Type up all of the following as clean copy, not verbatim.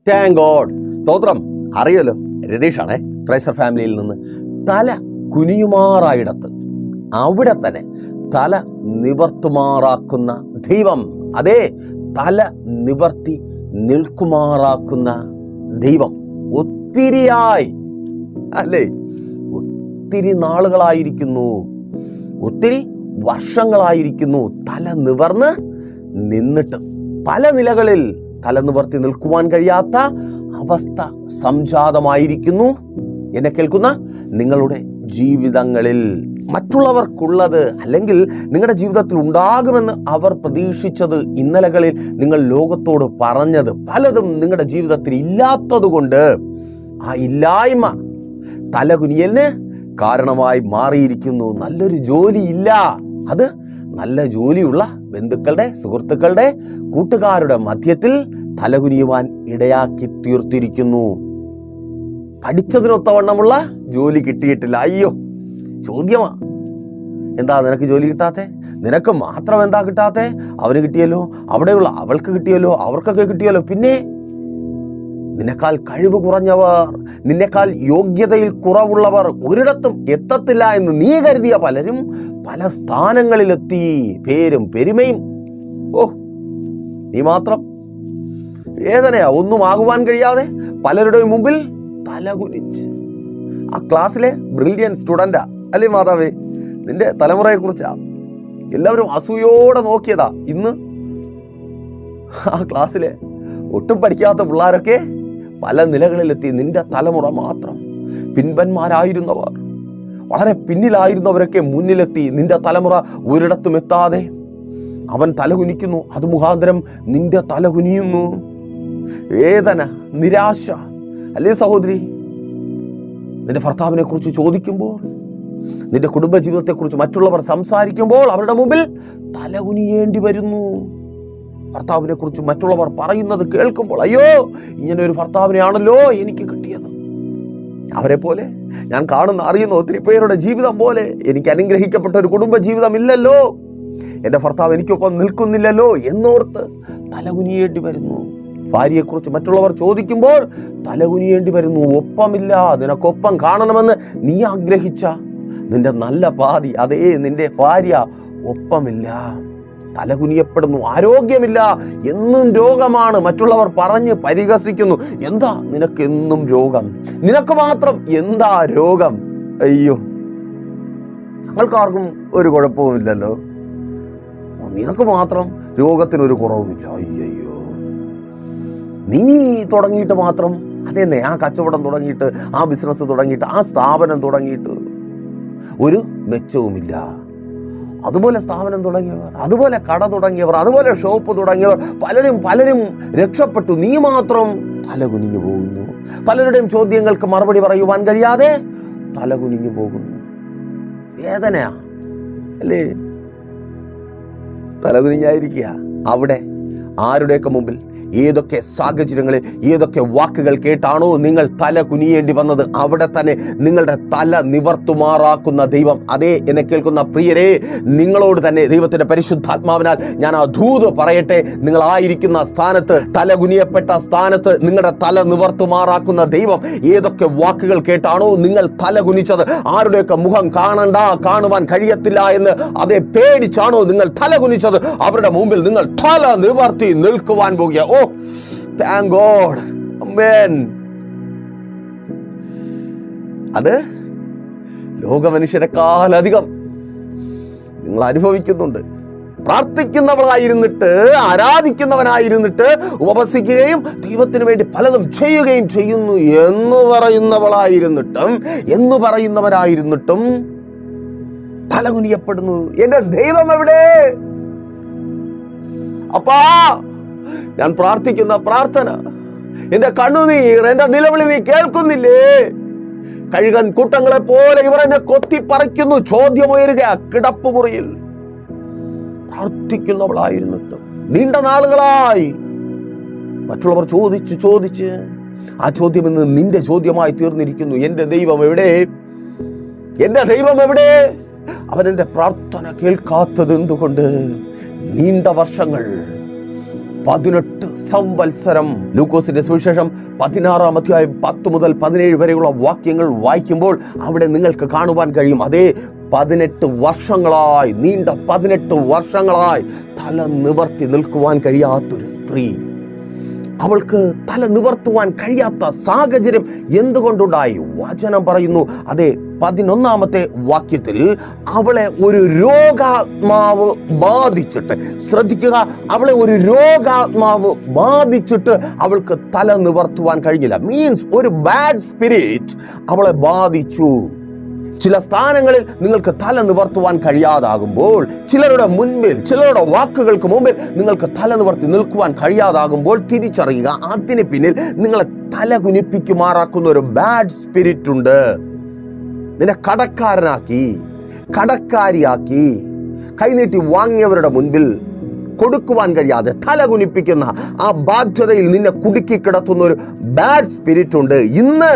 Thank God. സ്തോത്രം. അറിയല്ലോ, രതീഷാണേ, ക്രൈസ്തവ ഫാമിലിയിൽ നിന്ന്. തല കുനിയുമാറായിടത്ത് അവിടെ തന്നെ തല നിവർത്തുമാറാക്കുന്ന ദൈവം, അതേ, തല നിവർത്തി നിൽക്കുമാറാക്കുന്ന ദൈവം ഒത്തിരിയായി, അല്ലേ? ഒത്തിരി നാളുകളായിരിക്കുന്നു, ഒത്തിരി വർഷങ്ങളായിരിക്കുന്നു തല നിവർന്ന് നിന്നിട്ട്. പല നിലകളിൽ തല നിവർത്തി നിൽക്കുവാൻ കഴിയാത്ത അവസ്ഥ സംജാതമായിരിക്കുന്നു എന്നെ കേൾക്കുന്ന നിങ്ങളുടെ ജീവിതങ്ങളിൽ. മറ്റുള്ളവർക്കുള്ളത് അല്ലെങ്കിൽ നിങ്ങളുടെ ജീവിതത്തിൽ ഉണ്ടാകുമെന്ന് അവർ പ്രതീക്ഷിച്ചത്, ഇന്നലകളിൽ നിങ്ങൾ ലോകത്തോട് പറഞ്ഞത് പലതും നിങ്ങളുടെ ജീവിതത്തിൽ ഇല്ലാത്തതുകൊണ്ട് ആ ഇല്ലായ്മ തലകുനിയലിന് കാരണമായി മാറിയിരിക്കുന്നു. നല്ലൊരു ജോലിയില്ല, അത് നല്ല ജോലിയുള്ള ബന്ധുക്കളുടെ, സുഹൃത്തുക്കളുടെ, കൂട്ടുകാരുടെ മധ്യത്തിൽ തലകുനിയുവാൻ ഇടയാക്കി തീർത്തിരിക്കുന്നു. പഠിച്ചതിനൊത്തവണ്ണമുള്ള ജോലി കിട്ടിയിട്ടില്ല. അയ്യോ, ചോദ്യമാ, എന്താ നിനക്ക് ജോലി കിട്ടാത്തെ? നിനക്ക് മാത്രം എന്താ കിട്ടാത്തെ? അവന് കിട്ടിയല്ലോ, അവിടെയുള്ള അവൾക്ക് കിട്ടിയല്ലോ, അവർക്കൊക്കെ കിട്ടിയല്ലോ. പിന്നെ നിന്നെക്കാൾ കഴിവ് കുറഞ്ഞവർ, നിന്നെക്കാൾ യോഗ്യതയിൽ കുറവുള്ളവർ ഒരിടത്തും എത്തത്തില്ല എന്ന് നീ കരുതിയ പലരും പല സ്ഥാനങ്ങളിലെത്തി, പേരും പെരുമയും. ഓ, നീ മാത്രം വേദനയാ, ഒന്നും ആകുവാൻ കഴിയാതെ പലരുടെയും മുമ്പിൽ തലകുനിച്ച്. ആ ക്ലാസ്സിലെ ബ്രില്യൻ സ്റ്റുഡൻ്റാ, അല്ലേ മാതാവേ? നിന്റെ തലമുറയെ കുറിച്ചാ എല്ലാവരും അസൂയോടെ നോക്കിയതാ. ഇന്ന് ആ ക്ലാസ്സിലെ ഒട്ടും പഠിക്കാത്ത പിള്ളേരൊക്കെ പല നിലകളിലെത്തി. നിന്റെ തലമുറ മാത്രം, പിൻപന്മാരായിരുന്നവർ, വളരെ പിന്നിലായിരുന്നവരൊക്കെ മുന്നിലെത്തി. നിന്റെ തലമുറ ഒരിടത്തും എത്താതെ അവൻ തലകുനിക്കുന്നു, അത് മുഖാന്തരം നിന്റെ തലകുനിയുന്നു. വേദന, നിരാശ, അല്ലേ സഹോദരി? നിന്റെ ഭർത്താവിനെ കുറിച്ച് ചോദിക്കുമ്പോൾ, നിന്റെ കുടുംബജീവിതത്തെക്കുറിച്ച് മറ്റുള്ളവർ സംസാരിക്കുമ്പോൾ അവരുടെ മുമ്പിൽ തലകുനിയേണ്ടി വരുന്നു. ഭർത്താവിനെ കുറിച്ച് മറ്റുള്ളവർ പറയുന്നത് കേൾക്കുമ്പോൾ, അയ്യോ, ഇങ്ങനെ ഒരു ഭർത്താവിനെയാണല്ലോ എനിക്ക് കിട്ടിയത്. അവരെ പോലെ ഞാൻ കാണുന്ന, അറിയുന്ന ഒത്തിരി പേരുടെ ജീവിതം പോലെ എനിക്ക് അനുഗ്രഹിക്കപ്പെട്ട ഒരു കുടുംബ ജീവിതം ഇല്ലല്ലോ, എൻ്റെ ഭർത്താവ് എനിക്കൊപ്പം നിൽക്കുന്നില്ലല്ലോ എന്നോർത്ത് തലകുനിയേണ്ടി വരുന്നു. ഭാര്യയെക്കുറിച്ച് മറ്റുള്ളവർ ചോദിക്കുമ്പോൾ തലകുനിയേണ്ടി വരുന്നു. ഒപ്പമില്ല, നിനക്കൊപ്പം കാണണമെന്ന് നീ ആഗ്രഹിച്ച നിന്റെ നല്ല പാതി, അതേ നിന്റെ ഭാര്യ, ഒപ്പമില്ല, തലകുനിയപ്പെടുന്നു. ആരോഗ്യമില്ല, എന്നും രോഗമാണ്. മറ്റുള്ളവർ പറഞ്ഞ് പരിഹസിക്കുന്നു. എന്താ നിനക്ക് എന്നും രോഗം? നിനക്ക് മാത്രം എന്താ രോഗം? അയ്യോ, ഞങ്ങൾക്കാർക്കും ഒരു കുഴപ്പവുമില്ലല്ലോ, നിനക്ക് മാത്രം രോഗത്തിനൊരു കുറവുമില്ല. അയ്യോ, നീ തുടങ്ങിയിട്ട് മാത്രം, അതെന്നെ, ആ കച്ചവടം തുടങ്ങിയിട്ട്, ആ ബിസിനസ് തുടങ്ങിയിട്ട്, ആ സ്ഥാപനം തുടങ്ങിയിട്ട് ഒരു മെച്ചവുമില്ല. അതുപോലെ സ്ഥാപനം തുടങ്ങിയവർ, അതുപോലെ കട തുടങ്ങിയവർ, അതുപോലെ ഷോപ്പ് തുടങ്ങിയവർ, പലരും രക്ഷപ്പെട്ടു. നീ മാത്രം തലകുനിഞ്ഞു പോകുന്നു. പലരുടെയും ചോദ്യങ്ങൾക്ക് മറുപടി പറയുവാൻ കഴിയാതെ തലകുനിഞ്ഞു പോകുന്നു. വേദനയാ, അല്ലേ? തലകുനിഞ്ഞായിരിക്കുക. അവിടെ ആരുടെയൊക്കെ മുമ്പിൽ, ഏതൊക്കെ സാഹചര്യങ്ങളിൽ, ഏതൊക്കെ വാക്കുകൾ കേട്ടാണോ നിങ്ങൾ തല കുനിയേണ്ടി വന്നത്, അവിടെ തന്നെ നിങ്ങളുടെ തല നിവർത്തുമാറാക്കുന്ന ദൈവം, അതേ എന്നെ കേൾക്കുന്ന പ്രിയരെ, നിങ്ങളോട് തന്നെ ദൈവത്തിന്റെ പരിശുദ്ധാത്മാവിനാൽ ഞാൻ ആ ദൂത് പറയട്ടെ. നിങ്ങളായിരിക്കുന്ന സ്ഥാനത്ത്, തല കുനിയപ്പെട്ട സ്ഥാനത്ത് നിങ്ങളുടെ തല നിവർത്തുമാറാക്കുന്ന ദൈവം, ഏതൊക്കെ വാക്കുകൾ കേട്ടാണോ നിങ്ങൾ തല കുനിച്ചത്, ആരുടെയൊക്കെ മുഖം കാണുവാൻ കഴിയത്തില്ല എന്ന് അതേ പേടിച്ചാണോ നിങ്ങൾ തല കുനിച്ചത്, അവരുടെ മുമ്പിൽ നിങ്ങൾ തല നിവർത്തി നിൽക്കുവാൻ പോകുക. ഓ, താങ്ക് ഗോഡ്, ആമേൻ. അത് ലോകമനുഷ്യരെക്കാളധികം നിങ്ങൾ അനുഭവിക്കുന്നുണ്ട്. പ്രാർത്ഥിക്കുന്നവളായിരുന്നിട്ട്, ആരാധിക്കുന്നവനായിരുന്നിട്ട്, ഉപവസിക്കുകയും ദൈവത്തിന് വേണ്ടി പലതും ചെയ്യുകയും ചെയ്യുന്നു എന്ന് പറയുന്നവരായിരുന്നിട്ടും തലകുനിയപ്പെടുന്നു. എന്റെ ദൈവം എവിടെ? അപ്പാ, ഞാൻ പ്രാർത്ഥിക്കുന്ന പ്രാർത്ഥന, എന്റെ കണ്ണുനീർ, എന്റെ നിലവിളി നീ കേൾക്കുന്നില്ലേ? കഴുകൻ കൂട്ടങ്ങളെ പോലെ ഇവർ എന്നെ കൊത്തിപ്പറിക്കുന്നു. ചോദ്യമുയരുക കിടപ്പുമുറിയിൽ. പ്രാർത്ഥിക്കുന്നവളായിരുന്നിട്ടും നീണ്ട നാളുകളായി മറ്റുള്ളവർ ചോദിച്ച് ആ ചോദ്യം ഇന്ന് നിന്റെ ചോദ്യമായി തീർന്നിരിക്കുന്നു. എന്റെ ദൈവം എവിടെ? എന്റെ ദൈവം എവിടെ? അവൻ എൻ്റെ പ്രാർത്ഥന കേൾക്കാത്തത് എന്തുകൊണ്ട്? നീണ്ട വർഷങ്ങൾ 18 സംവത്സരം. ലൂക്കോസിന്റെ സുവിശേഷം 16-ാം അധ്യായം 10 മുതൽ 17 വരെയുള്ള വാക്യങ്ങൾ വായിക്കുമ്പോൾ അവിടെ നിങ്ങൾക്ക് കാണുവാൻ കഴിയും. അതേ 18 വർഷങ്ങളായി, നീണ്ട 18 വർഷങ്ങളായി തല നിവർത്തി നിൽക്കുവാൻ കഴിയാത്തൊരു സ്ത്രീ, അവൾക്ക് തല നിവർത്തുവാൻ കഴിയാത്ത സാഹചര്യം എന്തുകൊണ്ടുണ്ടായി? വചനം പറയുന്നു, അതെ 11-ാമത്തെ വാക്യത്തിൽ അവളെ ഒരു രോഗാത്മാവ് ബാധിച്ചിട്ട്, ശ്രദ്ധിക്കുക, അവളെ ഒരു രോഗാത്മാവ് ബാധിച്ചിട്ട് അവൾക്ക് തല നിവർത്തുവാൻ കഴിഞ്ഞില്ല. മീൻസ് ഒരു ബാഡ് സ്പിരിറ്റ് അവളെ ബാധിച്ചു. ചില സ്ഥാനങ്ങളിൽ നിങ്ങൾക്ക് തല നിവർത്തുവാൻ കഴിയാതാകുമ്പോൾ, ചിലരുടെ മുൻപിൽ, ചിലരുടെ വാക്കുകൾക്ക് മുമ്പിൽ നിങ്ങൾക്ക് തല നിവർത്തി നിൽക്കുവാൻ കഴിയാതാകുമ്പോൾ തിരിച്ചറിയുക, അതിന് പിന്നിൽ നിങ്ങളെ തല കുനിപ്പിക്കുമാറാക്കുന്ന ഒരു ബാഡ് സ്പിരിറ്റ് ഉണ്ട്. നിന്നെ കടക്കാരനാക്കി, കടക്കാരിയാക്കി, കൈനീട്ടി വാങ്ങിയവരുടെ മുൻപിൽ കൊടുക്കുവാൻ കഴിയാതെ തല കുനിപ്പിക്കുന്ന ആ ബാധ്യതയിൽ നിന്നെ കുടുക്കി കിടത്തുന്ന ഒരു ബാഡ് സ്പിരിറ്റ് ഉണ്ട്. ഇന്ന്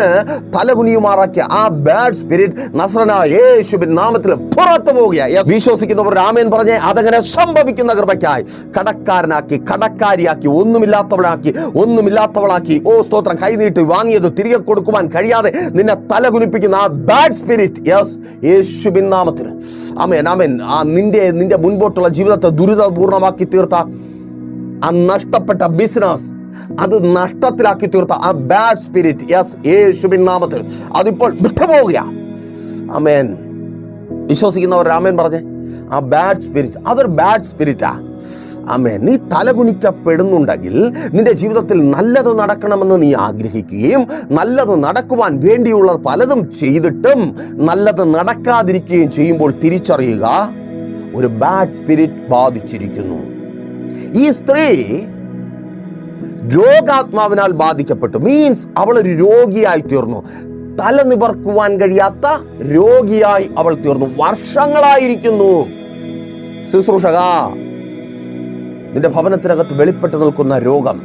തലകുനിയുമാറാക്കിയ ആ ബാഡ് സ്പിരിറ്റ് നസ്രനായ യേശുവിൻ നാമത്തിൽ പുറത്തു പോവുകയായി. വിശ്വസിക്കുന്നവർ ആമേൻ പറഞ്ഞേ. അതങ്ങനെ സംഭവിക്കുന്ന കൃപയ്ക്കായി കടക്കാരനാക്കി, കടക്കാരിയാക്കി, ഒന്നുമില്ലാത്തവളാക്കി, ഓ സ്തോത്രം, കൈനീട്ടി വാങ്ങിയത് തിരികെ കൊടുക്കുവാൻ കഴിയാതെ നിന്നെ തല കുനിപ്പിക്കുന്ന ആ ബാഡ് സ്പിരിറ്റ്, യെസ്, യേശുവിൻ നാമത്തിൽ ആമേൻ, ആമേൻ. ആ നിന്റെ മുൻപോട്ടുള്ള ജീവിതത്തെ ദുരിതപൂർണമാക്കി തീർത്ത ആ നഷ്ടപ്പെട്ട ബിസിനസ്, അത് നഷ്ടത്തിലാക്കി തീർത്ത ആ ബാഡ് സ്പിരിറ്റ്, യെസ്, യേശുവിൻ നാമത്തിൽ അതിപ്പോൾ വിട്ടുപോവുക. ആമേൻ. വിശ്വസിക്കുന്നവർ ആമേൻ പറഞ്ഞേ. ആ ബാഡ് സ്പിരിറ്റ്, അതൊരു ബാഡ് സ്പിരിറ്റാ. ആമേൻ. നീ തലകുനിക്കപ്പെടുന്നുണ്ടെങ്കിൽ നിന്റെ ജീവിതത്തിൽ നല്ലത് നടക്കണമെന്ന് നീ ആഗ്രഹിക്കുകയും നല്ലത് നടക്കുവാൻ വേണ്ടിയുള്ള പലതും ചെയ്തിട്ടും നല്ലത് നടക്കാതിരിക്കുകയും ചെയ്യുമ്പോൾ തിരിച്ചറിയുക, ഒരു ബാഡ് സ്പിരിറ്റ് ബാധിച്ചിരിക്കുന്നു. ഈ സ്ത്രീ രോഗാത്മാവിനാൽ ബാധിക്കപ്പെട്ടു. മീൻസ് അവൾ ഒരു രോഗിയായി തീർന്നു. തല നിവർക്കുവാൻ കഴിയാത്ത രോഗിയായി അവൾ തീർന്നു. വർഷങ്ങളായിരിക്കുന്നു. ശുശ്രൂഷക, നിന്റെ ഭവനത്തിനകത്ത് വെളിപ്പെട്ട് നിൽക്കുന്ന രോഗം,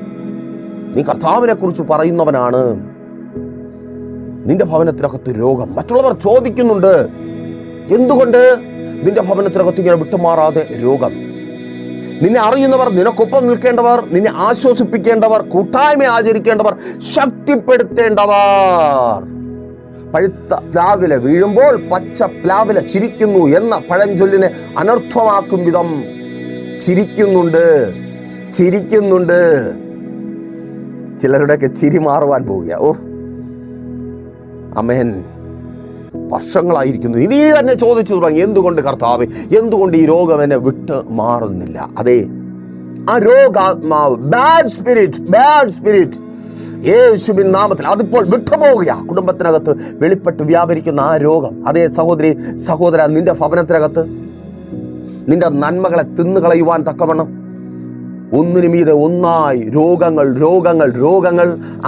നീ കർത്താവിനെ കുറിച്ച് പറയുന്നവനാണ്, നിന്റെ ഭവനത്തിനകത്ത് രോഗം. മറ്റുള്ളവർ ചോദിക്കുന്നുണ്ട്, എന്തുകൊണ്ട് നിന്റെ ഭവനത്തിനകത്ത് ഇങ്ങനെ വിട്ടുമാറാതെ രോഗം? നിന്നെ അറിയുന്നവർ, നിനക്കൊപ്പം നിൽക്കേണ്ടവർ, നിന്നെ ആശ്വസിപ്പിക്കേണ്ടവർ, കൂട്ടായ്മ ആചരിക്കേണ്ടവർ, ശക്തിപ്പെടുത്തേണ്ടവർ. പഴുത്ത പ്ലാവില വീഴുമ്പോൾ പച്ച പ്ലാവില ചിരിക്കുന്നു എന്ന പഴഞ്ചൊല്ലിനെ അനർത്ഥമാക്കും വിധം ചിരിക്കുന്നുണ്ട്. ചിലരുടെയൊക്കെ ചിരി മാറുവാൻ പോവുക. ഓ ആമേൻ. വർഷങ്ങളായിരിക്കുന്നു. ഇനി തന്നെ ചോദിച്ചു തുടങ്ങി, എന്തുകൊണ്ട് കർത്താവേ, എന്തുകൊണ്ട് ഈ രോഗം എന്നെ വിട്ട് മാറുന്നില്ല? അതെ, ആ രോഗാത്മാവ്, ബാഡ് സ്പിരിറ്റ് യേശുവിൻ നാമത്തിൽ അതിപ്പോൾ വിട്ടുപോവുക. കുടുംബത്തിനകത്ത് വെളിപ്പെട്ട് വ്യാപരിക്കുന്ന ആ രോഗം, അതേ സഹോദരി സഹോദര, നിന്റെ ഭവനത്തിനകത്ത് നിന്റെ നന്മകളെ തിന്നുകളയുവാൻ തക്കവണ്ണം ഒന്നിനു മീതെ ഒന്നായി രോഗങ്ങൾ.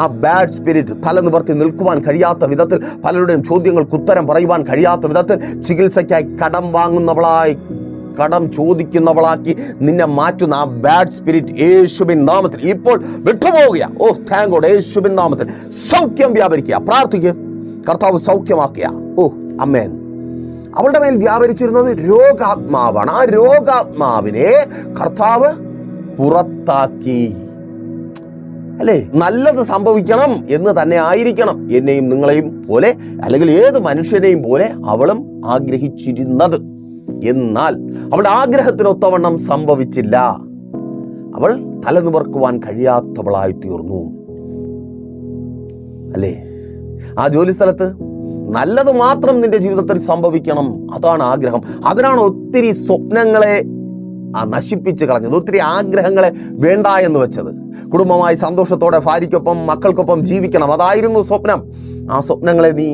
ആ ബാഡ് സ്പിരിറ്റ് തല നിവർത്തി നിൽക്കുവാൻ കഴിയാത്ത വിധത്തിൽ, പലരുടെയും ചോദ്യങ്ങൾക്ക് ഉത്തരം പറയുവാൻ കഴിയാത്ത വിധത്തിൽ, ചികിത്സയ്ക്കായി കടം വാങ്ങുന്നവളായി, കടം ചോദിക്കുന്നവളാക്കി നിന്നെ മാറ്റുന്ന ആ ബാഡ് സ്പിരിറ്റ് യേശുവിൻ നാമത്തിൽ ഇപ്പോൾ വിട്ടുപോവുക. ഓ താങ്ക് ഗോഡ്. യേശുവിൻ നാമത്തിൽ സൗഖ്യം വ്യാപരിക്കുക. പ്രാർത്ഥിക്കുക, കർത്താവ് സൗഖ്യമാക്കുക. ഓ അമേൻ. അവളുടെ മേൽ വ്യാപരിച്ചിരുന്നത് രോഗാത്മാവാണ്. ആ രോഗാത്മാവിനെ കർത്താവ് പുറത്താക്കി. അല്ലേ? നല്ലത് സംഭവിക്കണം എന്ന് തന്നെ ആയിരിക്കണം എന്നെയും നിങ്ങളെയും പോലെ, അല്ലെങ്കിൽ ഏത് മനുഷ്യനെയും പോലെ അവളും ആഗ്രഹിച്ചിരുന്നത്. എന്നാൽ അവളുടെ ആഗ്രഹത്തിനൊത്തവണ്ണം സംഭവിച്ചില്ല. അവൾ തലനിവർക്കുവാൻ കഴിയാത്തവളായി തീർന്നു. അല്ലേ? ആ ജോലി സ്ഥലത്ത് നല്ലത് മാത്രം നിന്റെ ജീവിതത്തിൽ സംഭവിക്കണം, അതാണ് ആഗ്രഹം. അതിനാണ് ഒത്തിരി സ്വപ്നങ്ങളെ നശിപ്പിച്ച് കളഞ്ഞത്, ഒത്തിരി ആഗ്രഹങ്ങളെ വേണ്ട എന്ന് വെച്ചത്. കുടുംബമായി സന്തോഷത്തോടെ ഭാര്യയ്ക്കൊപ്പം മക്കൾക്കൊപ്പം ജീവിക്കണം, അതായിരുന്നു സ്വപ്നം. ആ സ്വപ്നങ്ങളെ നീ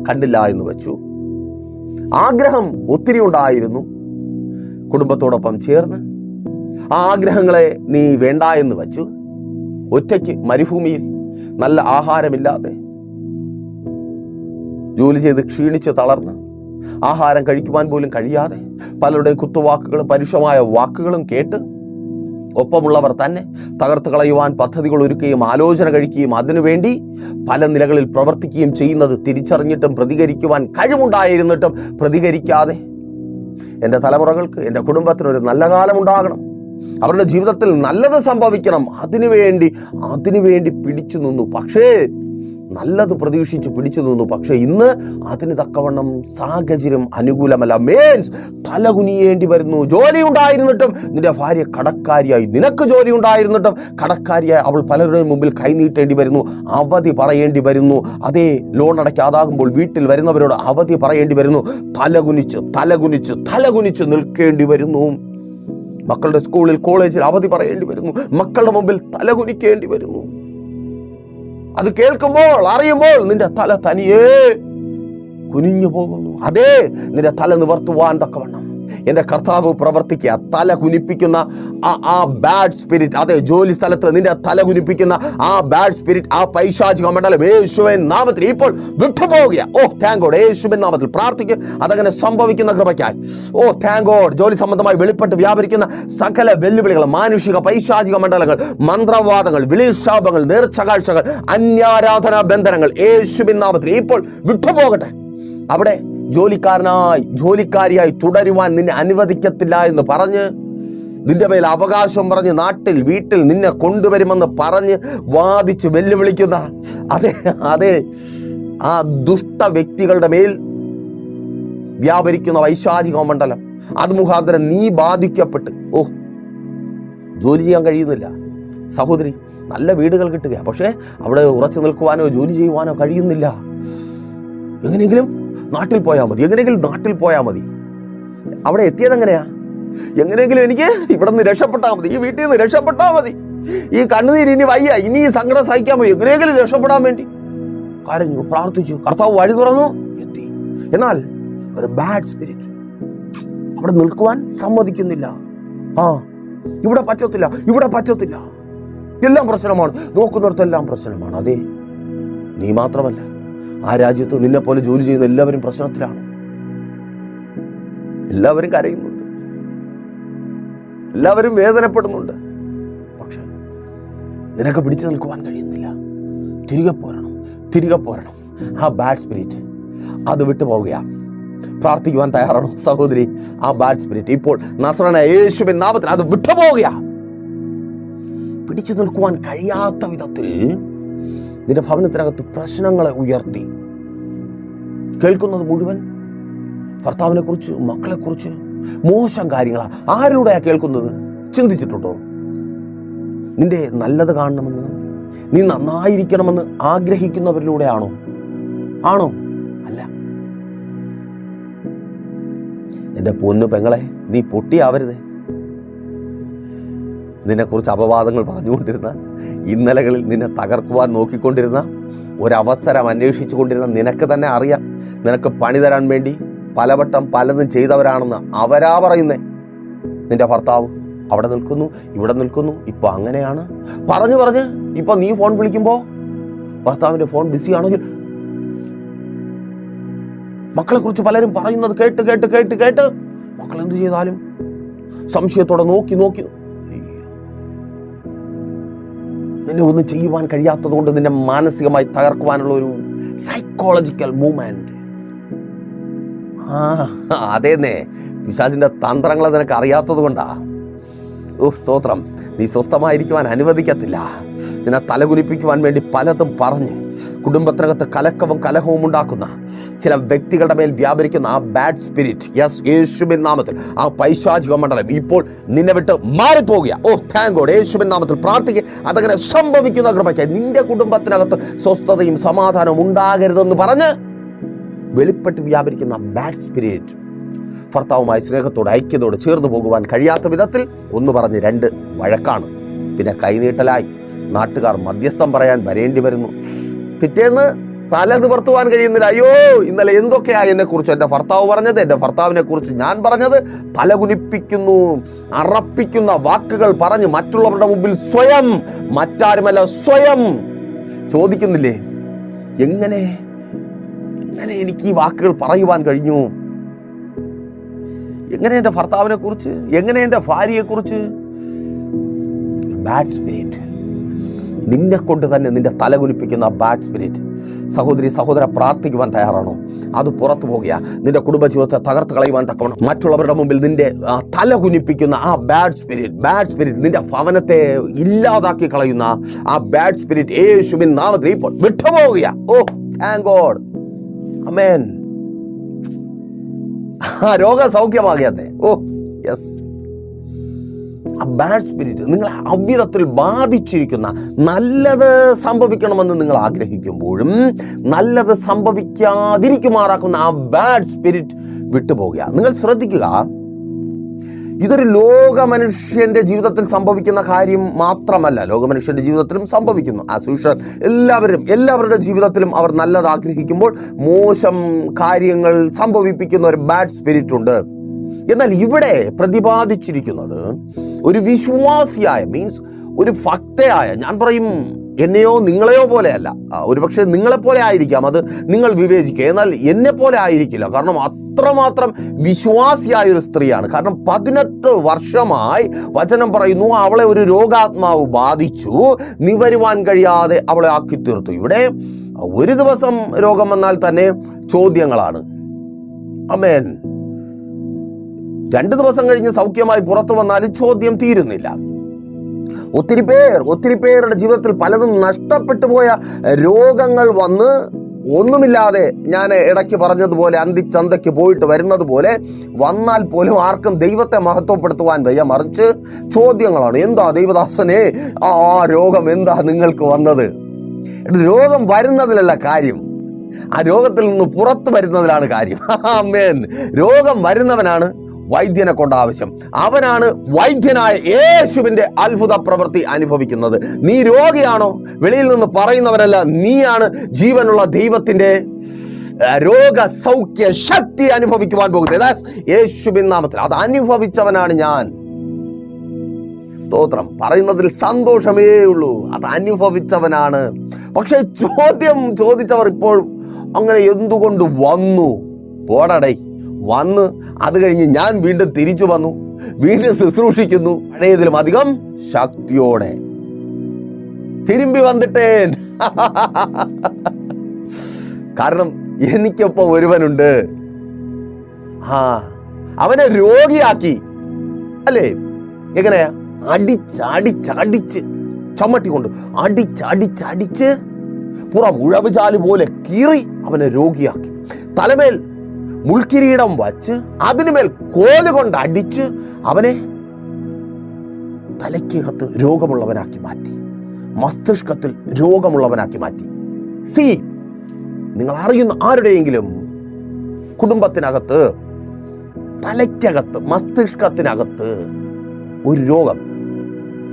കണ്ടില്ല എന്ന് വെച്ചു. ആഗ്രഹം ഒത്തിരി ഉണ്ടായിരുന്നു കുടുംബത്തോടൊപ്പം ചേർന്ന്, ആ ആഗ്രഹങ്ങളെ നീ വേണ്ട എന്ന് വെച്ചു. ഒറ്റയ്ക്ക് മരുഭൂമിയിൽ നല്ല ആഹാരമില്ലാതെ ജോലി ചെയ്ത് ക്ഷീണിച്ച് തളർന്ന് ആഹാരം കഴിക്കുവാൻ പോലും കഴിയാതെ പലരുടെയും കുത്തുവാക്കുകളും പരുഷമായ വാക്കുകളും കേട്ട് ഒപ്പമുള്ളവർ തന്നെ തകർത്ത് കളയുവാൻ പദ്ധതികൾ ഒരുക്കുകയും ആലോചന കഴിക്കുകയും അതിനുവേണ്ടി പല നിലകളിൽ പ്രവർത്തിക്കുകയും ചെയ്യുന്നത് തിരിച്ചറിഞ്ഞിട്ടും പ്രതികരിക്കുവാൻ കഴിവുണ്ടായിരുന്നിട്ടും പ്രതികരിക്കാതെ, എൻ്റെ തലമുറകൾക്ക്, എൻ്റെ കുടുംബത്തിനൊരു നല്ല കാലം ഉണ്ടാകണം, അവരുടെ ജീവിതത്തിൽ നല്ലത് സംഭവിക്കണം, അതിനുവേണ്ടി പിടിച്ചു നിന്നു. പക്ഷേ നല്ലത് പ്രതീക്ഷിച്ച് പിടിച്ചു നിന്നു. പക്ഷെ ഇന്ന് അതിന് തക്കവണ്ണം സാഹചര്യം അനുകൂലമല്ല. മീൻസ് തലകുനിയേണ്ടി വരുന്നു. ജോലി ഉണ്ടായിരുന്നിട്ടും നിന്റെ ഭാര്യ കടക്കാരിയായി, നിനക്ക് ജോലി ഉണ്ടായിരുന്നിട്ടും കടക്കാരിയായി അവൾ പലരുടെയും മുമ്പിൽ കൈനീട്ടേണ്ടി വരുന്നു, അവധി പറയേണ്ടി വരുന്നു. അതേ, ലോൺ അടയ്ക്കാതാകുമ്പോൾ വീട്ടിൽ വരുന്നവരോട് അവധി പറയേണ്ടി വരുന്നു. തലകുനിച്ച് നിൽക്കേണ്ടി വരുന്നു. മക്കളുടെ സ്കൂളിൽ കോളേജിൽ അവധി പറയേണ്ടി വരുന്നു. മക്കളുടെ മുമ്പിൽ തലകുനിക്കേണ്ടി വരുന്നു. അത് കേൾക്കുമ്പോൾ, അറിയുമ്പോൾ നിന്റെ തല തനിയേ കുനിഞ്ഞു പോകുന്നു. അതേ, നിന്റെ തല നിവർത്തുവാൻ തക്കവണ്ണം എൻ്റെ കർത്താവ് പ്രവർത്തിക്കുക. തല കുനിപ്പിക്കുന്ന ആ ബാഡ് സ്പിരിറ്റ്, അതെ, ജോലി സ്ഥലത്ത് നിന്റെ തല കുനിപ്പിക്കുന്ന ആ ബാഡ് സ്പിരിറ്റ്, ആ പൈശാചിക മണ്ഡലം യേശുവിൻ നാമത്തിൽ ഇപ്പോൾ വിട്ടുപോകുക. ഓ താങ്ക് ഗോഡ്. യേശുവിൻ നാമത്തിൽ പ്രാർത്ഥിക്കും അതങ്ങനെ സംഭവിക്കുന്ന കൃപയ്ക്കായി. ഓ താങ്ക് ഗോഡ്. ജോലി സംബന്ധമായി വെളിപ്പെട്ട് വ്യാപരിക്കുന്ന സകല വെല്ലുവിളികൾ, മാനുഷിക പൈശാചിക മണ്ഡലങ്ങൾ, മന്ത്രവാദങ്ങൾ, വിളിശാപങ്ങൾ, നേർച്ചകാഴ്ചകൾ, അന്യാരാധനാ ബന്ധനങ്ങൾ യേശുവിൻ നാമത്തിൽ ഇപ്പോൾ വിട്ടുപോകട്ടെ. അവിടെ ജോലിക്കാരിയായി തുടരുവാൻ നിന്നെ അനുവദിക്കത്തില്ല എന്ന് പറഞ്ഞ്, നിന്റെ മേൽ അവകാശം പറഞ്ഞ്, നാട്ടിൽ വീട്ടിൽ നിന്നെ കൊണ്ടുവരുമെന്ന് പറഞ്ഞ് വാദിച്ച് വെല്ലുവിളിക്കുന്ന അതെ ആ ദുഷ്ട വ്യക്തികളുടെ മേൽ വ്യാപരിക്കുന്ന വൈശാചിക മണ്ഡലം, അത് മുഖാന്തരം നീ ബാധിക്കപ്പെട്ട് ജോലി ചെയ്യാൻ കഴിയുന്നില്ല. സഹോദരി, നല്ല വീടുകൾ കിട്ടുക, പക്ഷേ അവിടെ ഉറച്ചു നിൽക്കുവാനോ ജോലി ചെയ്യുവാനോ കഴിയുന്നില്ല. എങ്ങനെയെങ്കിലും നാട്ടിൽ പോയാൽ മതി. അവിടെ എത്തിയത് എങ്ങനെയാ? എങ്ങനെയെങ്കിലും എനിക്ക് ഇവിടെ നിന്ന് രക്ഷപ്പെട്ടാൽ മതി, ഈ വീട്ടിൽ നിന്ന് രക്ഷപ്പെട്ടാൽ മതി, ഈ കണ്ണുനീര് ഇനി വയ്യ, ഇനി ഈ സങ്കടം സഹിക്കാൻ മതി, എങ്ങനെയെങ്കിലും രക്ഷപ്പെടാൻ വേണ്ടി കരഞ്ഞു, പ്രാർത്ഥിച്ചു. കർത്താവ് വഴി തുറന്നു, എത്തി. എന്നാൽ ഒരു ബാഡ് സ്പിരിറ്റ് അവിടെ നിൽക്കുവാൻ സമ്മതിക്കുന്നില്ല. ഇവിടെ പറ്റത്തില്ല, എല്ലാം പ്രശ്നമാണ്, നോക്കുന്നിടത്തെല്ലാം പ്രശ്നമാണ്. അതെ, നീ മാത്രമല്ല, ആ രാജ്യത്ത് നിന്നെ പോലെ ജോലി ചെയ്യുന്ന എല്ലാവരും പ്രശ്നത്തിലാണ്. എല്ലാവരും കരയുന്നുണ്ട്, എല്ലാവരും വേദനപ്പെടുന്നുണ്ട്. പക്ഷെ നിനക്ക് പിടിച്ചു നിൽക്കുവാൻ കഴിയുന്നില്ല. തിരികെ പോരണം. ആ ബാഡ് സ്പിരിറ്റ് അത് വിട്ടു പോവുകയാണ്. പ്രാർത്ഥിക്കുവാൻ തയ്യാറാണോ സഹോദരി? ആ ബാഡ് സ്പിരിറ്റ് ഇപ്പോൾ നസ്രായനായ യേശുവിൻ നാമത്തിൽ അത് വിട്ടു പോവുകയാണ്. പിടിച്ചു നിൽക്കുവാൻ കഴിയാത്ത വിധത്തിൽ നിന്റെ ഭവനത്തിനകത്ത് പ്രശ്നങ്ങളെ ഉയർത്തി കേൾക്കുന്നത് മുഴുവൻ ഭർത്താവിനെ കുറിച്ച്, മക്കളെ കുറിച്ച്, മോശം കാര്യങ്ങളാ. ആരോടെയാ കേൾക്കുന്നത്? ചിന്തിച്ചിട്ടുണ്ടോ? നിന്റെ നല്ലത് കാണണമെന്ന്, നീ നന്നായിരിക്കണമെന്ന് ആഗ്രഹിക്കുന്നവരിലൂടെയാണോ? അല്ല. എൻ്റെ പൊന്നു പെങ്ങളെ, നീ പൊട്ടിയാവരുതേ. നിന്നെക്കുറിച്ച് അപവാദങ്ങൾ പറഞ്ഞുകൊണ്ടിരുന്ന, ഇന്നലകളിൽ നിന്നെ തകർക്കുവാൻ നോക്കിക്കൊണ്ടിരുന്ന, ഒരവസരം അന്വേഷിച്ചു കൊണ്ടിരുന്ന നിനക്ക് തന്നെ അറിയാം, നിനക്ക് പണി തരാൻ വേണ്ടി പലവട്ടം പലതും ചെയ്തവരാണെന്ന് അവരാ പറയുന്നേ. നിന്റെ ഭർത്താവ് അവിടെ നിൽക്കുന്നു, ഇവിടെ നിൽക്കുന്നു, ഇപ്പൊ അങ്ങനെയാണ് പറഞ്ഞ് ഇപ്പൊ നീ ഫോൺ വിളിക്കുമ്പോ ഭർത്താവിന്റെ ഫോൺ ബിസി ആണെങ്കിൽ, മക്കളെ കുറിച്ച് പലരും പറയുന്നത് കേട്ട് മക്കൾ എന്ത് ചെയ്താലും സംശയത്തോടെ നോക്കി നിന്നെ ഒന്നും ചെയ്യുവാൻ കഴിയാത്തത് കൊണ്ട് നിന്നെ മാനസികമായി തകർക്കുവാനുള്ള ഒരു സൈക്കോളജിക്കൽ മൂവ്മെന്റ്. അതേന്നേ, പിശാചിന്റെ തന്ത്രങ്ങൾ നിനക്ക് അറിയാത്തത് കൊണ്ടാ. സ്തോത്രം. നീ സ്വസ്ഥമായിരിക്കുവാൻ അനുവദിക്കത്തില്ല. നിന്നെ തലകുനിപ്പിക്കുവാൻ വേണ്ടി പലതും പറഞ്ഞ് കുടുംബത്തിനകത്ത് കലഹവും ഉണ്ടാക്കുന്ന ചില വ്യക്തികളുടെ മേൽ വ്യാപരിക്കുന്ന ആ ബാഡ് സ്പിരിറ്റ്, യേശുവിൻ നാമത്തിൽ ആ പൈശാചിക മണ്ഡലം ഇപ്പോൾ നിന്നെ വിട്ട് മാറിപ്പോകുക. Thank God. യേശുവിൻ നാമത്തിൽ പ്രാർത്ഥിക്കുക അതങ്ങനെ സംഭവിക്കുന്ന കൃപയ്ക്ക്. നിന്റെ കുടുംബത്തിനകത്ത് സ്വസ്ഥതയും സമാധാനവും ഉണ്ടാകരുതെന്ന് പറഞ്ഞ് വെളിപ്പെട്ട് വ്യാപരിക്കുന്ന ബാഡ് സ്പിരിറ്റ് ഭർത്താവുമായി സ്നേഹത്തോടെ ഐക്യത്തോടെ ചേർന്ന് പോകുവാൻ കഴിയാത്ത വിധത്തിൽ ഒന്ന് പറഞ്ഞ് രണ്ട് വഴക്കാണ്. പിന്നെ കൈനീട്ടലായി നാട്ടുകാർ മധ്യസ്ഥം പറയാൻ വരേണ്ടി വരുന്നു. പിറ്റേന്ന് തല നിവർത്തുവാൻ കഴിയുന്നില്ല. അയ്യോ, ഇന്നലെ എന്തൊക്കെയാ എന്നെക്കുറിച്ച് എൻ്റെ ഭർത്താവ് പറഞ്ഞത്, എൻ്റെ ഭർത്താവിനെ കുറിച്ച് ഞാൻ പറഞ്ഞത്. തലകുനിപ്പിക്കുന്നു, അറപ്പിക്കുന്ന വാക്കുകൾ പറഞ്ഞ് മറ്റുള്ളവരുടെ മുമ്പിൽ സ്വയം, മറ്റാരുമല്ല സ്വയം ചോദിക്കുന്നില്ലേ, എങ്ങനെ എനിക്ക് ഈ വാക്കുകൾ പറയുവാൻ കഴിഞ്ഞു? എങ്ങനെ എൻ്റെ ഭർത്താവിനെ കുറിച്ച്, എങ്ങനെ എൻ്റെ ഭാര്യയെ കുറിച്ച്? ബാഡ് സ്പിരിറ്റ് നിന്നെ കൊണ്ട് തന്നെ നിന്റെ തലകുനിപ്പിക്കുന്ന ബാഡ് സ്പിരിറ്റ്. സഹോദരി സഹോദര, പ്രാർത്ഥിക്കുവാൻ തയ്യാറാണോ? അത് പുറത്തു പോകുക. നിന്റെ കുടുംബജീവിതത്തെ തകർത്ത് കളയുവാൻ തക്കവണ്ണം മറ്റുള്ളവരുടെ മുമ്പിൽ നിന്റെ തല കുനിപ്പിക്കുന്ന ആ ബാഡ് സ്പിരിറ്റ് നിന്റെ ഭവനത്തെ ഇല്ലാതാക്കി കളയുന്ന ആ ബാഡ് സ്പിരിറ്റ് യേശുവിൻ നാമത്തിൽ ഇപ്പോൾ വിട്ടുപോകുക. ഓ താങ്ക് ഗോഡ്, ആമേൻ. ആ രോഗസൗഖ്യമാകിയാത്തെ. Oh yes. ആ ബാഡ് സ്പിരിറ്റ് നിങ്ങളെ അവിധത്തിൽ ബാധിച്ചിരിക്കുന്ന, നല്ലത് സംഭവിക്കണമെന്ന് നിങ്ങൾ ആഗ്രഹിക്കുമ്പോഴും നല്ലത് സംഭവിക്കാതിരിക്കുമാറാക്കുന്ന ആ ബാഡ് സ്പിരിറ്റ് വിട്ടുപോകുക. നിങ്ങൾ ശ്രദ്ധിക്കുക, ഇതൊരു ലോക മനുഷ്യന്റെ ജീവിതത്തിൽ സംഭവിക്കുന്ന കാര്യം മാത്രമല്ല, ലോകമനുഷ്യന്റെ ജീവിതത്തിലും സംഭവിക്കുന്നു. ആസ് യൂഷ്വൽ എല്ലാവരുടെ ജീവിതത്തിലും അവർ നല്ലത് ആഗ്രഹിക്കുമ്പോൾ മോശം കാര്യങ്ങൾ സംഭവിപ്പിക്കുന്ന ഒരു ബാഡ് സ്പിരിറ്റ് ഉണ്ട്. എന്നാൽ ഇവിടെ പ്രതിപാദിച്ചിരിക്കുന്നത് ഒരു വിശ്വാസിയായ, മീൻസ് ഒരു ഭക്തയായ, ഞാൻ പറയും എന്നെയോ നിങ്ങളെയോ പോലെയല്ല, ഒരുപക്ഷെ നിങ്ങളെപ്പോലെ ആയിരിക്കാം, അത് നിങ്ങൾ വിവേചിക്കുക. എന്നാൽ എന്നെ പോലെ ആയിരിക്കില്ല. കാരണം അത്രമാത്രം വിശ്വാസിയായ ഒരു സ്ത്രീയാണ്. കാരണം 18 വർഷമായി വചനം പറയുന്നു അവളെ ഒരു രോഗാത്മാവ് ബാധിച്ചു, നിവരുവാൻ കഴിയാതെ അവളെ ആക്കി തീർത്തു. ഇവിടെ ഒരു ദിവസം രോഗം വന്നാൽ തന്നെ ചോദ്യങ്ങളാണ്. ആമേൻ. 2 ദിവസം കഴിഞ്ഞ് സൗഖ്യമായി പുറത്തു വന്നാലും ചോദ്യം തീരുന്നില്ല. ഒത്തിരി പേരുടെ ജീവിതത്തിൽ പലതും നഷ്ടപ്പെട്ടു പോയ രോഗങ്ങൾ വന്ന് ഒന്നുമില്ലാതെ, ഞാൻ ഇടയ്ക്ക് പറഞ്ഞതുപോലെ അന്തിച്ചന്തയ്ക്ക് പോയിട്ട് വരുന്നത് പോലെ വന്നാൽ പോലും ആർക്കും ദൈവത്തെ മഹത്വപ്പെടുത്തുവാൻ വയ്യ. മറിച്ച് ചോദ്യങ്ങളാണ്. എന്താ ദൈവദാസനെ ആ രോഗം എന്താ നിങ്ങൾക്ക് വന്നത്? രോഗം വരുന്നതിലല്ല കാര്യം, ആ രോഗത്തിൽ നിന്ന് പുറത്തു വരുന്നതിലാണ് കാര്യം. ആമേൻ. രോഗം വരുന്നവനാണ് വൈദ്യനെ കൊണ്ട് ആവശ്യം. അവനാണ് വൈദ്യനായ യേശുവിന്റെ അത്ഭുത പ്രവൃത്തി അനുഭവിക്കുന്നത്. നീ രോഗിയാണോ? വെളിയിൽ നിന്ന് പറയുന്നവരല്ല, നീയാണ് ജീവനുള്ള ദൈവത്തിന്റെ രോഗസൗഖ്യ ശക്തി അനുഭവിക്കുവാൻ പോകുന്നത്. യേശുവിൻ നാമത്തിൽ അത് അനുഭവിച്ചവനാണ് ഞാൻ. സ്തോത്രം. പറയുന്നതിൽ സന്തോഷമേ ഉള്ളൂ. അത് അനുഭവിച്ചവനാണ്. പക്ഷെ ചോദ്യം ചോദിച്ചവർ ഇപ്പോഴും അങ്ങനെ എന്തുകൊണ്ട് വന്നു? പോടടേ, വന്ന് അത് കഴിഞ്ഞ് ഞാൻ വീണ്ടും തിരിച്ചു വന്നു, വീണ്ടും ശുശ്രൂഷിക്കുന്നു, പഴയതിലും അധികം ശക്തിയോടെ തിരുമ്പി വന്നിട്ടേൻ. കാരണം എനിക്കൊപ്പം ഒരുവനുണ്ട്. അവനെ രോഗിയാക്കി. അല്ലേ? എങ്ങനെയാ? അടിച്ച് ചമ്മട്ടി കൊണ്ട് അടിച്ച് പുറം ഉഴവുചാല് പോലെ കീറി അവനെ രോഗിയാക്കി. തലമേൽ മുൾക്കിരീടം വച്ച് അതിനുമേൽ കോല് കൊണ്ട് അടിച്ച് അവനെ തലയ്ക്കകത്ത് രോഗമുള്ളവനാക്കി മാറ്റി, മസ്തിഷ്കത്തിൽ രോഗമുള്ളവനാക്കി മാറ്റി. നിങ്ങൾ അറിയുന്ന ആരുടെയെങ്കിലും കുടുംബത്തിനകത്ത്, തലയ്ക്കകത്ത്, മസ്തിഷ്കത്തിനകത്ത് ഒരു രോഗം,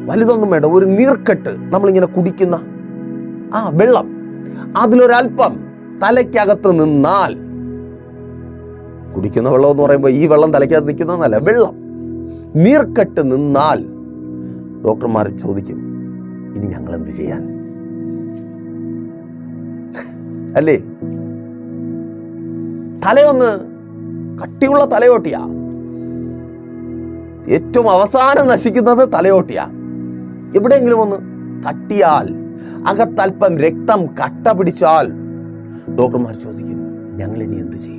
വലുതൊന്നും വേണ്ട, ഒരു നീർക്കെട്ട്, നമ്മളിങ്ങനെ കുടിക്കുന്ന വെള്ളം, അതിലൊരൽപ്പം തലയ്ക്കകത്ത് നിന്നാൽ, കുടിക്കുന്ന വെള്ളം എന്ന് പറയുമ്പോൾ ഈ വെള്ളം തലയ്ക്കകത്ത് നിൽക്കുന്നതല്ല, വെള്ളം നീർക്കെട്ട് നിന്നാൽ ഡോക്ടർമാർ ചോദിക്കും, ഇനി ഞങ്ങൾ എന്ത് ചെയ്യാൻ? അല്ലേ? തലയൊന്ന് കട്ടിയുള്ള തലയോട്ടിയാ. ഏറ്റവും അവസാനം നശിക്കുന്നത് തലയോട്ടിയാ. എവിടെയെങ്കിലും ഒന്ന് തട്ടിയാൽ, അകത്തൽപ്പം രക്തം കട്ട പിടിച്ചാൽ ഡോക്ടർമാർ ചോദിക്കും, ഞങ്ങൾ ഇനി എന്ത് ചെയ്യും?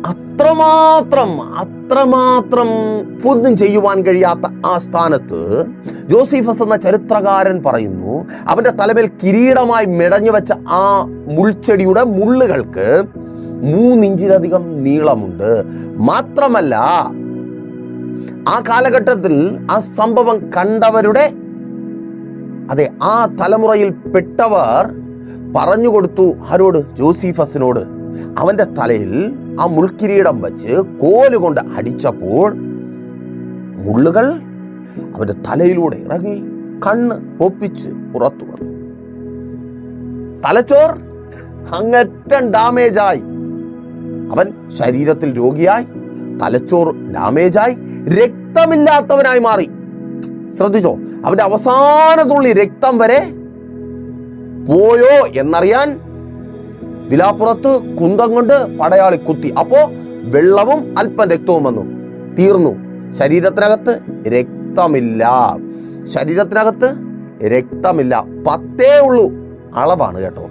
അത്രമാത്രം ഒന്നും ചെയ്യുവാൻ കഴിയാത്ത ആ സ്ഥാനത്ത് ജോസീഫസ് എന്ന ചരിത്രകാരൻ പറയുന്നു, അവന്റെ തലമേൽ കിരീടമായി മെടഞ്ഞു വെച്ച ആ മുൾച്ചെടിയുടെ മുള്ളുകൾക്ക് 3 ഇഞ്ചിലധികം നീളമുണ്ട്. മാത്രമല്ല, ആ കാലഘട്ടത്തിൽ ആ സംഭവം കണ്ടവരുടെ, അതെ, ആ തലമുറയിൽ പെട്ടവർ പറഞ്ഞുകൊടുത്തു ആരോട്? ജോസീഫസിനോട്. അവന്റെ തലയിൽ ആ മുൾക്കിരീടം വെച്ച് കോലുകൊണ്ട് അടിച്ചപ്പോൾ മുള്ളുകൾ അവന്റെ തലയിലൂടെ ഇറങ്ങി കണ്ണ് പൊപ്പിച്ച് പുറത്തു വന്നു. തലച്ചോർ അങ്ങറ്റം ഡാമേജായി. അവൻ ശരീരത്തിൽ രോഗിയായി, തലച്ചോർ ഡാമേജായി, രക്തമില്ലാത്തവനായി മാറി. ശ്രദ്ധിച്ചോ? അവന്റെ അവസാന തുള്ളി രക്തം വരെ പോയോ എന്നറിയാൻ വിലാപ്പുറത്ത് കുന്തം കൊണ്ട് പടയാളി കുത്തി. അപ്പോ വെള്ളവും അല്പം രക്തവും വന്നു, തീർന്നു. ശരീരത്തിനകത്ത് രക്തമില്ല. 10 ഉള്ളൂ. അളവാണ് കേട്ടോ.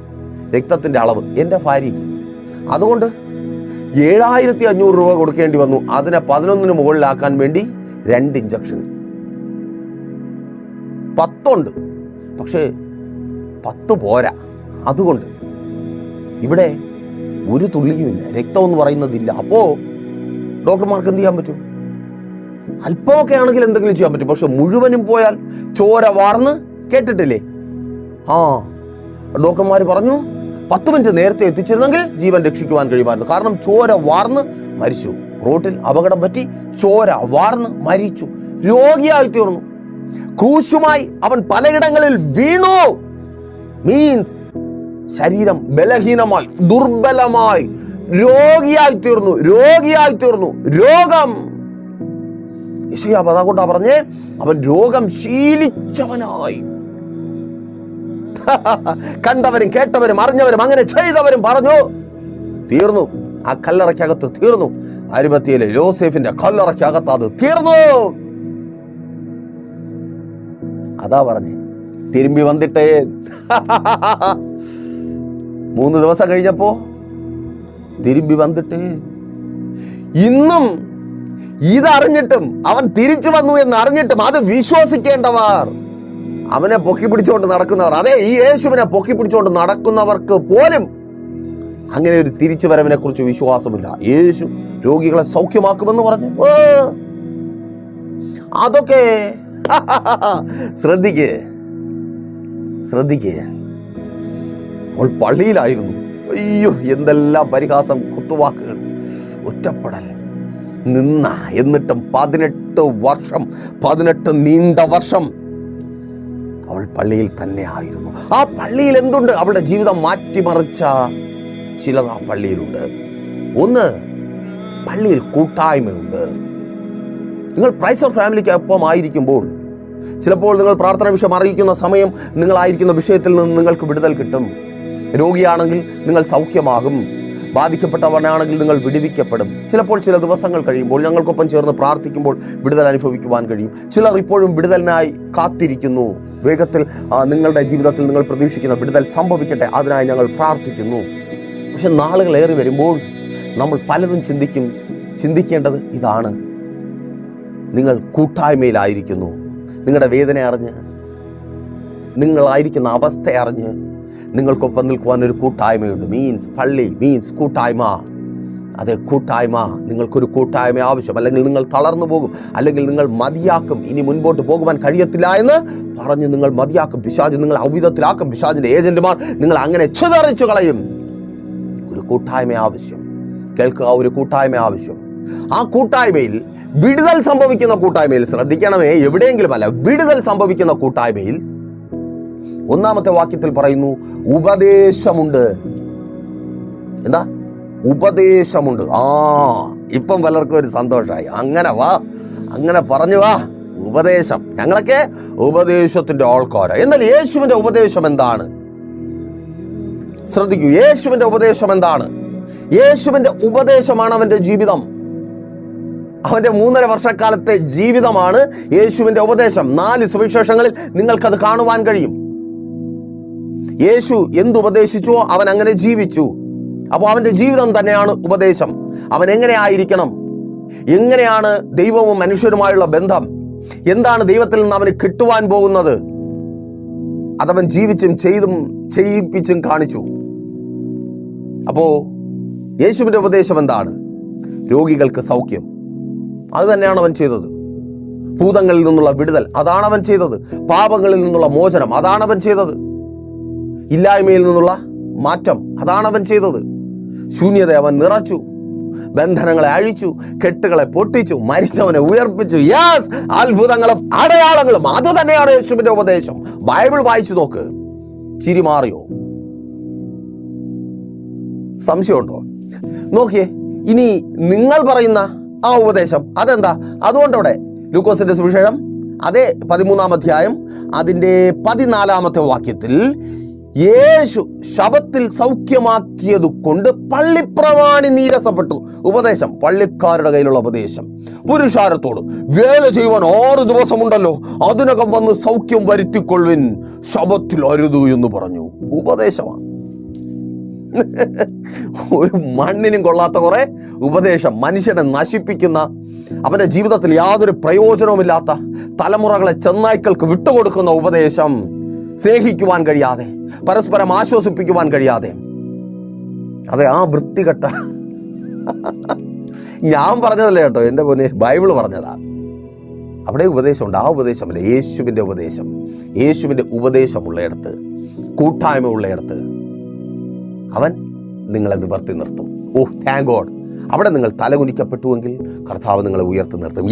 രക്തത്തിൻ്റെ അളവ് എൻ്റെ ഭാര്യയ്ക്ക്. അതുകൊണ്ട് 7500 രൂപ കൊടുക്കേണ്ടി വന്നു. അതിനെ 11 മുകളിലാക്കാൻ വേണ്ടി 2 ഇഞ്ചക്ഷൻ. 10 ഉണ്ട്, പക്ഷേ 10 പോരാ. അതുകൊണ്ട് ഇവിടെ ഒരു തുള്ളിയുമില്ല, രക്തം എന്ന് പറയുന്നതില്ല. അപ്പോൾ ഡോക്ടർമാർക്ക് എന്ത് ചെയ്യാൻ പറ്റും? അല്പമൊക്കെ ആണെങ്കിൽ എന്തെങ്കിലും ചെയ്യാൻ പറ്റും. പക്ഷെ മുഴുവനും പോയാൽ ചോര വാർന്ന്, കേട്ടിട്ടില്ലേ? ഡോക്ടർമാർ പറഞ്ഞു 10 മിനിറ്റ് നേരത്തെ എത്തിച്ചിരുന്നെങ്കിൽ ജീവൻ രക്ഷിക്കുവാൻ കഴിയുമായിരുന്നു. കാരണം ചോര വാർന്ന് മരിച്ചു. റോട്ടിൽ അപകടം പറ്റി ചോര വാർന്ന് മരിച്ചു, രോഗിയായി തീർന്നു. ക്രൂശുമായി അവൻ പലയിടങ്ങളിൽ വീണു. മീൻസ് ശരീരം ബലഹീനമായി, ദുർബലമായി, രോഗിയായി തീർന്നു. രോഗം യെശയ്യാ അതുകൊണ്ടാ പറഞ്ഞേ, അവൻ രോഗം ശീലിച്ചവനായി. കണ്ടവരും കേട്ടവരും അറിഞ്ഞവരും അങ്ങനെ ചെയ്തവരും പറഞ്ഞു, തീർന്നു. ആ കല്ലറയ്ക്കകത്ത് തീർന്നു. അരിമത്തിയിലെ യോസേഫിന്റെ കല്ലറയ്ക്കകത്ത് അത് തീർന്നു. അതാ പറഞ്ഞേ, തിരുമ്പി വന്നിട്ടേ. 3 ദിവസം കഴിഞ്ഞപ്പോ തിരുമ്പി വന്നിട്ടേ. ഇന്നും ഇതറിഞ്ഞിട്ടും, അവൻ തിരിച്ചു വന്നു എന്ന് അറിഞ്ഞിട്ടും അത് വിശ്വസിക്കേണ്ടവർ, അവനെ പൊക്കി പിടിച്ചുകൊണ്ട് നടക്കുന്നവർ, അതെ ഈ യേശുവിനെ പൊക്കി പിടിച്ചുകൊണ്ട് നടക്കുന്നവർക്ക് പോലും അങ്ങനെ ഒരു തിരിച്ചു വരവിനെ കുറിച്ച് വിശ്വാസമില്ല. യേശു രോഗികളെ സൗഖ്യമാക്കുമെന്ന് പറഞ്ഞു. അതൊക്കെ ശ്രദ്ധിക്കേ. അവൾ പള്ളിയിലായിരുന്നു. അയ്യോ, എന്തെല്ലാം പരിഹാസം, കുത്തുവാക്കുകൾ, ഒറ്റപ്പെടൽ. എന്നിട്ടും 18 നീണ്ട വർഷം അവൾ പള്ളിയിൽ തന്നെ ആയിരുന്നു. ആ പള്ളിയിൽ എന്തുണ്ട്? അവളുടെ ജീവിതം മാറ്റിമറിച്ച ചിലത് ആ പള്ളിയിലുണ്ട്. ഒന്ന്, പള്ളിയിൽ കൂട്ടായ്മയുണ്ട്. നിങ്ങൾ പ്രൈസ് ഓഫ് ഫാമിലിക്ക് ഒപ്പം ആയിരിക്കുമ്പോൾ, ചിലപ്പോൾ നിങ്ങൾ പ്രാർത്ഥന വിഷയം അറിയിക്കുന്ന സമയം നിങ്ങളായിരിക്കുന്ന വിഷയത്തിൽ നിന്ന് നിങ്ങൾക്ക് വിടുതൽ കിട്ടും. രോഗിയാണെങ്കിൽ നിങ്ങൾ സൗഖ്യമാകും, ബാധിക്കപ്പെട്ടവനാണെങ്കിൽ നിങ്ങൾ വിടുവിക്കപ്പെടും. ചിലപ്പോൾ ചില ദിവസങ്ങൾ കഴിയുമ്പോൾ ഞങ്ങൾക്കൊപ്പം ചേർന്ന് പ്രാർത്ഥിക്കുമ്പോൾ വിടുതൽ അനുഭവിക്കുവാൻ കഴിയും. ചിലർ ഇപ്പോഴും വിടുതലിനായി കാത്തിരിക്കുന്നു. വേഗത്തിൽ നിങ്ങളുടെ ജീവിതത്തിൽ നിങ്ങൾ പ്രതീക്ഷിക്കുന്ന വിടുതൽ സംഭവിക്കട്ടെ, അതിനായി ഞങ്ങൾ പ്രാർത്ഥിക്കുന്നു. പക്ഷെ നാളുകളേറി വരുമ്പോൾ നമ്മൾ പലതും ചിന്തിക്കേണ്ടത് ഇതാണ്: നിങ്ങൾ കൂട്ടായ്മയിലായിരിക്കുന്നു. നിങ്ങളുടെ വേദന അറിഞ്ഞ്, നിങ്ങളായിരിക്കുന്ന അവസ്ഥ അറിഞ്ഞ് നിങ്ങൾക്കൊപ്പം നിൽക്കുവാൻ ഒരു കൂട്ടായ്മയുണ്ട്. മീൻസ് പള്ളി, മീൻസ് കൂട്ടായ്മ. അതെ, കൂട്ടായ്മ. നിങ്ങൾക്കൊരു കൂട്ടായ്മ ആവശ്യം. അല്ലെങ്കിൽ നിങ്ങൾ തളർന്നു പോകും, അല്ലെങ്കിൽ നിങ്ങൾ മതിയാക്കും, ഇനി മുൻപോട്ട് പോകുവാൻ കഴിയത്തില്ല എന്ന് പറഞ്ഞ് നിങ്ങൾ മതിയാക്കും. പിശാച് നിങ്ങൾ അവിധത്തിലാക്കും. പിശാചിന്റെ ഏജന്റുമാർ നിങ്ങൾ അങ്ങനെ ചിതറിച്ചു കളയും. ഒരു കൂട്ടായ്മ ആവശ്യം. കേൾക്കുക, ഒരു കൂട്ടായ്മ ആവശ്യം. ആ കൂട്ടായ്മയിൽ, വിടുതൽ സംഭവിക്കുന്ന കൂട്ടായ്മയിൽ, ശ്രദ്ധിക്കണമേ, എവിടെയെങ്കിലും അല്ല, വിടുതൽ സംഭവിക്കുന്ന കൂട്ടായ്മയിൽ 1-ാമത്തെ വാക്യത്തിൽ പറയുന്നു, ഉപദേശമുണ്ട്. എന്താ? ഉപദേശമുണ്ട്. ഇപ്പം പലർക്കും ഒരു സന്തോഷമായി. അങ്ങനെ പറഞ്ഞു വാ, ഉപദേശം. ഞങ്ങളൊക്കെ ഉപദേശത്തിന്റെ ആൾക്കാരാണ്. എന്നാൽ യേശുവിന്റെ ഉപദേശം എന്താണ്? ശ്രദ്ധിക്കൂ, യേശുവിന്റെ ഉപദേശം എന്താണ്? യേശുവിന്റെ ഉപദേശമാണ് അവന്റെ ജീവിതം. അവന്റെ 3.5 വർഷക്കാലത്തെ ജീവിതമാണ് യേശുവിന്റെ ഉപദേശം. 4 സുവിശേഷങ്ങളിൽ നിങ്ങൾക്കത് കാണുവാൻ കഴിയും. യേശു എന്തുപദേശിച്ചുവോ അവൻ അങ്ങനെ ജീവിച്ചു. അപ്പോൾ അവന്റെ ജീവിതം തന്നെയാണ് ഉപദേശം. അവൻ എങ്ങനെ ആയിരിക്കണം, എങ്ങനെയാണ് ദൈവവും മനുഷ്യരുമായുള്ള ബന്ധം, എന്താണ് ദൈവത്തിൽ നിന്ന് അവന് കിട്ടുവാൻ പോകുന്നത്, അതവൻ ജീവിച്ചും ചെയ്യിപ്പിച്ചും കാണിച്ചു. അപ്പോ യേശുവിന്റെ ഉപദേശം എന്താണ്? രോഗികൾക്ക് സൗഖ്യം. അത് തന്നെയാണ് അവൻ ചെയ്തത്. ഭൂതങ്ങളിൽ നിന്നുള്ള വിടുതൽ, അതാണ് അവൻ ചെയ്തത്. പാപങ്ങളിൽ നിന്നുള്ള മോചനം, അതാണ് അവൻ ചെയ്തത്. ഇല്ലായ്മയിൽ നിന്നുള്ള മാറ്റം, അതാണ് അവൻ ചെയ്തത്. ശൂന്യത അവൻ നിറച്ചു, ബന്ധനങ്ങളെ അഴിച്ചു, കെട്ടുകളെ പൊട്ടിച്ചു, മരിച്ചവനെ ഉയർപ്പിച്ചു. യെസ്, അത്ഭുതങ്ങളും അടയാളങ്ങളും, അത് തന്നെയാണ് യേശുവിന്റെ ഉപദേശം. ബൈബിൾ വായിച്ചു നോക്ക്. ചിരി മാറിയോ? സംശയമുണ്ടോ? നോക്കിയേ, ഇനി നിങ്ങൾ പറയുന്ന ആ ഉപദേശം അതെന്താ? അതുകൊണ്ടവിടെ ലൂക്കോസിന്റെ സുവിശേഷം അതേ 13-ാം അധ്യായം അതിൻ്റെ 14-ാമത്തെ വാക്യത്തിൽ, യേശു ശബത്തിൽ സൗഖ്യമാക്കിയത് കൊണ്ട് പള്ളിപ്രമാണി നീരസപ്പെട്ടു. ഉപദേശം, പള്ളിക്കാരുടെ കയ്യിലുള്ള ഉപദേശം. പുരുഷാരത്തോട്, വേല ചെയ്യുവാൻ 6 ദിവസമുണ്ടല്ലോ, അതിനകം വന്ന് സൗഖ്യം വരുത്തിക്കൊള്ളുവിൻ, ശബത്തിൽ അരുതു എന്ന് പറഞ്ഞു. ഉപദേശമാണ്. ഒരു മണ്ണിനും കൊള്ളാത്ത കുറെ ഉപദേശം, മനുഷ്യനെ നശിപ്പിക്കുന്ന, അവൻ്റെ ജീവിതത്തിൽ യാതൊരു പ്രയോജനവുമില്ലാത്ത, തലമുറകളെ ചെന്നായ്ക്കൾക്ക് വിട്ടുകൊടുക്കുന്ന ഉപദേശം, സ്നേഹിക്കുവാൻ കഴിയാതെ, പരസ്പരം ആശ്വസിപ്പിക്കുവാൻ കഴിയാതെ. അതെ, ആ വൃത്തികെട്ട, ഞാൻ പറഞ്ഞതല്ലേ കേട്ടോ, എൻ്റെ പൊന്നെ, ബൈബിള് പറഞ്ഞതാ. അവിടെ ഉപദേശമുണ്ട്. ആ ഉപദേശമല്ല, യേശുവിൻ്റെ ഉപദേശം. യേശുവിൻ്റെ ഉപദേശമുള്ളയിടത്ത്, കൂട്ടായ്മ ഉള്ളയിടത്ത് അവൻ നിങ്ങളെ നിവർത്തി നിർത്തും. ഓ താങ്ക് ഗോഡ്. അവിടെ നിങ്ങൾ തലകുനിക്കപ്പെട്ടുവെങ്കിൽ കർത്താവ് നിങ്ങളെ ഉയർത്തി നിർത്തും.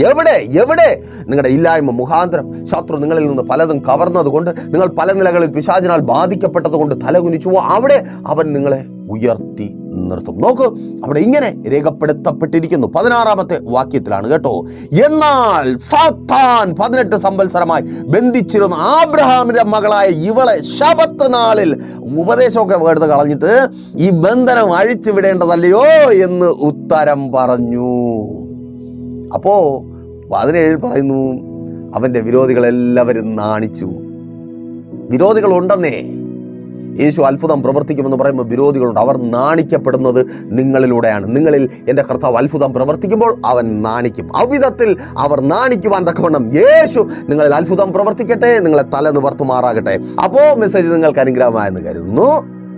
എവിടെ നിങ്ങളുടെ ഇല്ലായ്മ മുഖാന്തരം ശത്രു നിങ്ങളിൽ നിന്ന് പലതും കവർന്നതുകൊണ്ട്, നിങ്ങൾ പല നിലകളിൽ പിശാചിനാൽ ബാധിക്കപ്പെട്ടത് കൊണ്ട് തലകുനിച്ചുവോ, അവിടെ അവൻ നിങ്ങളെ ഉയർത്തി നിർത്തും. നോക്കൂ, അവിടെ ഇങ്ങനെ രേഖപ്പെടുത്തപ്പെട്ടിരിക്കുന്നു. 16-ാമത്തെ വാക്യത്തിലാണ് കേട്ടോ. എന്നാൽ സാത്താൻ 18 സംവത്സരമായി ബന്ധിച്ചിരുന്ന ആബ്രഹാമിന്റെ മകളായ ഇവളെ ശബത്ത് നാളിൽ, ഉപദേശമൊക്കെ എടുത്ത് കളഞ്ഞിട്ട് ഈ ബന്ധനം അഴിച്ചു വിടേണ്ടതല്ലയോ എന്ന് ഉത്തരം പറഞ്ഞു. അപ്പോ 17 പറയുന്നു, അവന്റെ വിരോധികളെല്ലാവരും നാണിച്ചു. വിരോധികളുണ്ടെന്നേ. യേശു അത്ഭുതം പ്രവർത്തിക്കുമെന്ന് പറയുമ്പോൾ വിരോധികളുണ്ട്. അവർ നാണിക്കപ്പെടുന്നത് നിങ്ങളിലൂടെയാണ്. നിങ്ങളിൽ എൻ്റെ കർത്താവ് അത്ഭുതം പ്രവർത്തിക്കുമ്പോൾ അവൻ നാണിക്കും. അവിധത്തിൽ അവർ നാണിക്കുവാൻ തക്കവണ്ണം യേശു നിങ്ങളിൽ അത്ഭുതം പ്രവർത്തിക്കട്ടെ, നിങ്ങളെ തല നിവർത്തുമാറാകട്ടെ. അപ്പോൾ മെസ്സേജ് നിങ്ങൾക്ക് അനുഗ്രഹമായെന്ന് കരുതുന്നു.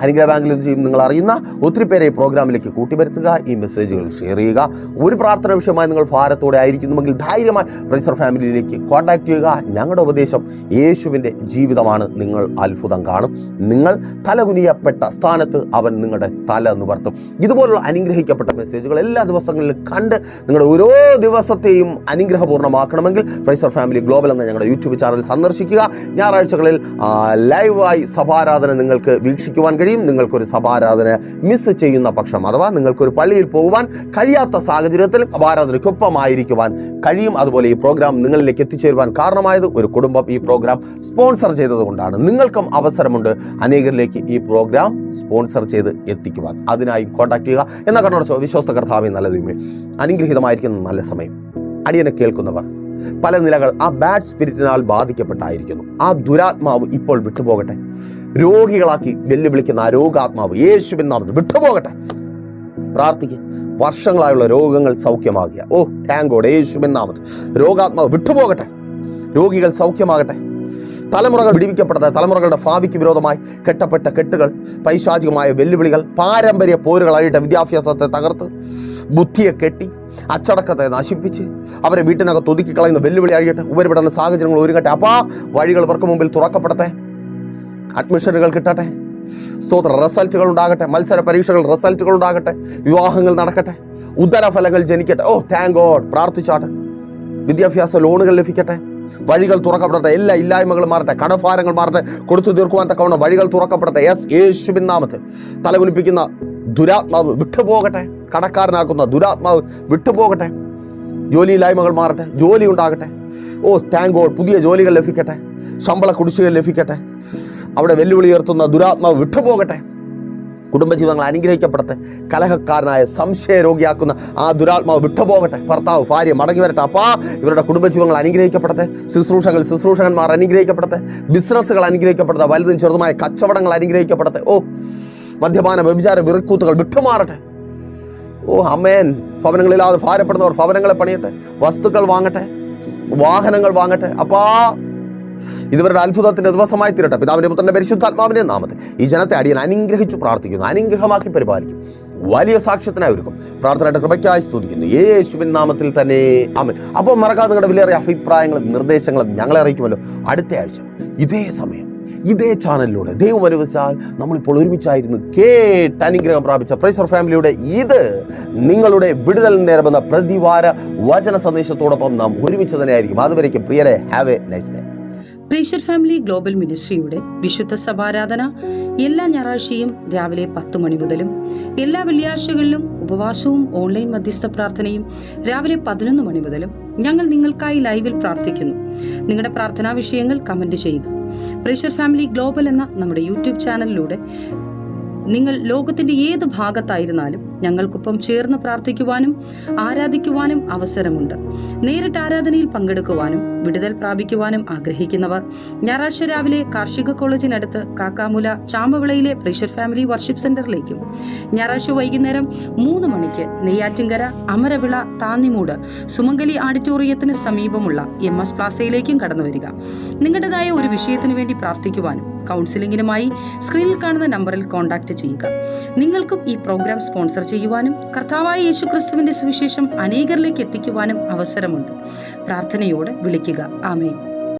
അനുഗ്രഹ ബാങ്കിൽ ചെയ്യും നിങ്ങൾ അറിയുന്ന ഒത്തിരി പേരെ ഈ പ്രോഗ്രാമിലേക്ക് കൂട്ടിവരുത്തുക, ഈ മെസ്സേജുകൾ ഷെയർ ചെയ്യുക. ഒരു പ്രാർത്ഥന വിഷയമായി നിങ്ങൾ ഭാരത്തോടെ ആയിരിക്കുന്നുവെങ്കിൽ ധൈര്യമായി പ്രൈസർ ഫാമിലിയിലേക്ക് കോൺടാക്ട് ചെയ്യുക. ഞങ്ങളുടെ ഉപദേശം യേശുവിൻ്റെ ജീവിതമാണ്. നിങ്ങൾ അത്ഭുതം കാണും. നിങ്ങൾ തലകുനിയപ്പെട്ട സ്ഥാനത്ത് അവൻ നിങ്ങളുടെ തല നിവർത്തും. ഇതുപോലുള്ള അനുഗ്രഹിക്കപ്പെട്ട മെസ്സേജുകൾ എല്ലാ ദിവസങ്ങളിലും കണ്ട് നിങ്ങളുടെ ഓരോ ദിവസത്തെയും അനുഗ്രഹപൂർണ്ണമാക്കണമെങ്കിൽ പ്രൈസർ ഫാമിലി ഗ്ലോബൽ എന്ന ഞങ്ങളുടെ യൂട്യൂബ് ചാനൽ സന്ദർശിക്കുക. ഞായറാഴ്ചകളിൽ ലൈവായി സഭാരാധന നിങ്ങൾക്ക് വീക്ഷിക്കുവാൻ കഴിയും. നിങ്ങൾക്കൊരു സഭാരാധന മിസ് ചെയ്യുന്ന പക്ഷം, അഥവാ നിങ്ങൾക്കൊരു പള്ളിയിൽ പോകുവാൻ കഴിയാത്ത സാഹചര്യത്തിൽ സഭാരാധനയ്ക്കൊപ്പമായിരിക്കുവാൻ കഴിയും. അതുപോലെ ഈ പ്രോഗ്രാം നിങ്ങളിലേക്ക് എത്തിച്ചേരുവാൻ കാരണമായത് ഒരു കുടുംബം ഈ പ്രോഗ്രാം സ്പോൺസർ ചെയ്തതുകൊണ്ടാണ്. നിങ്ങൾക്കും അവസരമുണ്ട് അനേകരിലേക്ക് ഈ പ്രോഗ്രാം സ്പോൺസർ ചെയ്ത് എത്തിക്കുവാൻ. അതിനായി കോൺടാക്ട് ചെയ്യുക. എന്നാൽ കണ്ണടച്ചോ, വിശ്വസ്ത കർത്താവേ നല്ല ദൈവമേ, അനുഗ്രഹീതമായിരിക്കുന്ന നല്ല സമയം. അടിയനെ കേൾക്കുന്നവർ പല നിലകൾ ആ ബാഡ് സ്പിരിറ്റിനാൽ ബാധിക്കപ്പെട്ടായിരിക്കുന്നു. ആ ദുരാത്മാവ് ഇപ്പോൾ വിട്ടുപോകട്ടെ. രോഗികളാക്കി വെല്ലുവിളിക്കുന്ന ആ രോഗാത്മാവ് യേശുവിൻ നാമത്തിൽ വിട്ടുപോകട്ടെ. പ്രാർത്ഥിക്കുക. വർഷങ്ങളായുള്ള രോഗങ്ങൾ സൗഖ്യമാകുക. ഓ താങ്ക് ഗോഡ്. യേശുവിൻ നാമത്തിൽ രോഗാത്മാവ് വിട്ടുപോകട്ടെ. രോഗികൾ സൗഖ്യമാകട്ടെ. തലമുറകൾ വിടിവിക്കപ്പെടട്ടെ. തലമുറകളുടെ ഭാവിക്ക് വിരോധമായി കെട്ടപ്പെട്ട കെട്ടുകൾ, പൈശാചികമായ വെല്ലുവിളികൾ, പാരമ്പര്യ പോരുകളായിട്ട് വിദ്യാഭ്യാസത്തെ തകർത്ത്, ബുദ്ധിയെ കെട്ടി, അച്ചടക്കത്തെ നശിപ്പിച്ച് അവരെ വീട്ടിനകത്ത് ഒതുക്കി കളയുന്ന വെല്ലുവിളി അഴിയട്ടെ. ഉപരിപഠന സാഹചര്യങ്ങൾ ഒരുങ്ങട്ടെ. അപ്പാ വഴികൾ ഇവർക്ക് മുമ്പിൽ തുറക്കപ്പെടട്ടെ. അഡ്മിഷനുകൾ കിട്ടട്ടെ. സ്തോത്ര റിസൾട്ടുകൾ ഉണ്ടാകട്ടെ. മത്സര പരീക്ഷകൾ റിസൾട്ടുകൾ ഉണ്ടാകട്ടെ. വിവാഹങ്ങൾ നടക്കട്ടെ. ഉദരഫലങ്ങൾ ജനിക്കട്ടെ. ഓ താങ്ക് ഗോഡ്. പ്രാർത്ഥിച്ചാട്ടെ. വിദ്യാഭ്യാസ ലോണുകൾ ലഭിക്കട്ടെ. വഴികൾ തുറക്കപ്പെടട്ടെ. എല്ലാ ഇല്ലായ്മകളും മാറട്ടെ. കടഭാരങ്ങൾ മാറട്ടെ. കൊടുത്തു തീർക്കുവാൻ തക്കവണ്ണം വഴികൾ തുറക്കപ്പെടട്ടെ. യേശുവിൻ നാമത്തിൽ തലകുനിപ്പിക്കുന്ന ദുരാത്മാവ് വിട്ടുപോകട്ടെ. കടക്കാരനാക്കുന്ന ദുരാത്മാവ് വിട്ടുപോകട്ടെ. ജോലിയില്ലായ്മകൾ മാറട്ടെ. ജോലി ഉണ്ടാകട്ടെ. ഓ താങ്ക് ഗോഡ്. പുതിയ ജോലികൾ ലഭിക്കട്ടെ. ശമ്പള കുടിശ്ശികകൾ ലഭിക്കട്ടെ. അവിടെ വെല്ലുവിളി ഉയർത്തുന്ന ദുരാത്മാവ് വിട്ടുപോകട്ടെ. കുടുംബജീവിതങ്ങൾ അനുഗ്രഹിക്കപ്പെടട്ടെ. കലഹക്കാരനായ സംശയരോഗിയാക്കുന്ന ആ ദുരാത്മാവ് വിട്ടുപോകട്ടെ. ഭർത്താവ് ഭാര്യ മടങ്ങി വരട്ടെ. അപ്പാ ഇവരുടെ കുടുംബജീവങ്ങൾ അനുഗ്രഹിക്കപ്പെടട്ടെ. ശുശ്രൂഷകന്മാർ അനുഗ്രഹിക്കപ്പെടട്ടെ. ബിസിനസ്സുകൾ അനുഗ്രഹിക്കപ്പെടട്ടെ. വലുതും ചെറുതുമായ കച്ചവടങ്ങൾ അനുഗ്രഹിക്കപ്പെടട്ടെ. ഓ മദ്യപാന വ്യഭിചാര വിറക്കൂത്തുകൾ വിട്ടുമാറട്ടെ. ഓ അമേൻ. ഭവനങ്ങളില്ലാതെ ഭാരപ്പെടുന്നവർ ഭവനങ്ങളെ പണിയട്ടെ. വസ്തുക്കൾ വാങ്ങട്ടെ. വാഹനങ്ങൾ വാങ്ങട്ടെ. അപ്പാ ഇതുവരുടെ അത്ഭുതത്തിന്റെ ദിവസമായി തീരട്ടെ. പിതാവിന്റെ പുത്രന്റെ പരിശുദ്ധാത്മാവിന്റെ നാമത്തിൽ ഈ ജനത്തെ അടിയൻ അനുഗ്രഹിച്ചു പ്രാർത്ഥിക്കുന്നു. അനുഗ്രഹമാക്കി പരിപാലിക്കും. വലിയ സാക്ഷ്യത്തിനായി ഒരുക്കും. പ്രാർത്ഥനയുടെ കൃപയ്ക്കായി സ്തുതിക്കുന്നു. യേശുവിൻ നാമത്തിൽ തന്നെ ആമേൻ. അപ്പോൾ മറക്കാതെ നിങ്ങളുടെ വിലയേറിയ അഭിപ്രായങ്ങളും നിർദ്ദേശങ്ങളും ഞങ്ങളെ അറിയിക്കുമല്ലോ. അടുത്ത ആഴ്ച ഇതേ സമയം ഇതേ ചാനലിലൂടെ ദൈവം അനുവദിച്ചാൽ നമ്മളിപ്പോൾ ഒരുമിച്ചായിരുന്നു കേട്ട് അനുഗ്രഹം പ്രാപിച്ച പ്രൈസർ ഫാമിലിയുടെ ഇത് നിങ്ങളുടെ വിടുതൽ നേരമെന്ന പ്രതിവാര വചന സന്ദേശത്തോടൊപ്പം നാം ഒരുമിച്ച് തന്നെയായിരിക്കും. അതുവരേക്കും പ്രിയരെ, ഹാവ് എ നൈസ് ഡേ. പ്രേഷർ ഫാമിലി ഗ്ലോബൽ മിനിസ്ട്രിയുടെ വിശുദ്ധ സഭാരാധന എല്ലാ ഞായറാഴ്ചയും രാവിലെ 10 മണി മുതലും എല്ലാ വെള്ളിയാഴ്ചകളിലും ഉപവാസവും ഓൺലൈൻ മധ്യസ്ഥ പ്രാർത്ഥനയും രാവിലെ 11 മണി മുതലും ഞങ്ങൾ നിങ്ങൾക്കായി ലൈവിൽ പ്രാർത്ഥിക്കുന്നു. നിങ്ങളുടെ പ്രാർത്ഥനാ വിഷയങ്ങൾ കമന്റ് ചെയ്യുക. പ്രേഷർ ഫാമിലി ഗ്ലോബൽ എന്ന നമ്മുടെ യൂട്യൂബ് ചാനലിലൂടെ നിങ്ങൾ ലോകത്തിന്റെ ഏത് ഭാഗത്തായിരുന്നാലും ഞങ്ങൾക്കൊപ്പം ചേർന്ന് പ്രാർത്ഥിക്കുവാനും ആരാധിക്കുവാനും അവസരമുണ്ട്. നേരിട്ട് ആരാധനയിൽ പങ്കെടുക്കുവാനും വിടുതൽ പ്രാപിക്കുവാനും ആഗ്രഹിക്കുന്നവർ ഞായറാഴ്ച രാവിലെ കാർഷിക കോളേജിനടുത്ത് കാക്കാമുല ചാമ്പവിളയിലെ പ്രഷർ ഫാമിലി വർഷിപ്പ് സെന്ററിലേക്കും ഞായറാഴ്ച വൈകുന്നേരം 3 മണിക്ക് നെയ്യാറ്റിൻകര അമരവിള താന്നിമൂട് സുമംഗലി ഓഡിറ്റോറിയത്തിന് സമീപമുള്ള MS പ്ലാസയിലേക്കും കടന്നു വരിക. നിങ്ങളുടേതായ ഒരു വിഷയത്തിനു വേണ്ടി പ്രാർത്ഥിക്കുവാനും കൗൺസിലിംഗിനുമായി സ്ക്രീനിൽ കാണുന്ന നമ്പറിൽ കോൺടാക്ട് ചെയ്യുക. നിങ്ങൾക്കും ഈ പ്രോഗ്രാം സ്പോൺസർ ചെയ്യുവാനും കർത്താവായ യേശുക്രിസ്തുവിന്റെ സുവിശേഷം അനേകരിലേക്ക് എത്തിക്കുവാനും അവസരമുണ്ട്. പ്രാർത്ഥനയോടെ വിളിക്കുക. ആമേൻ.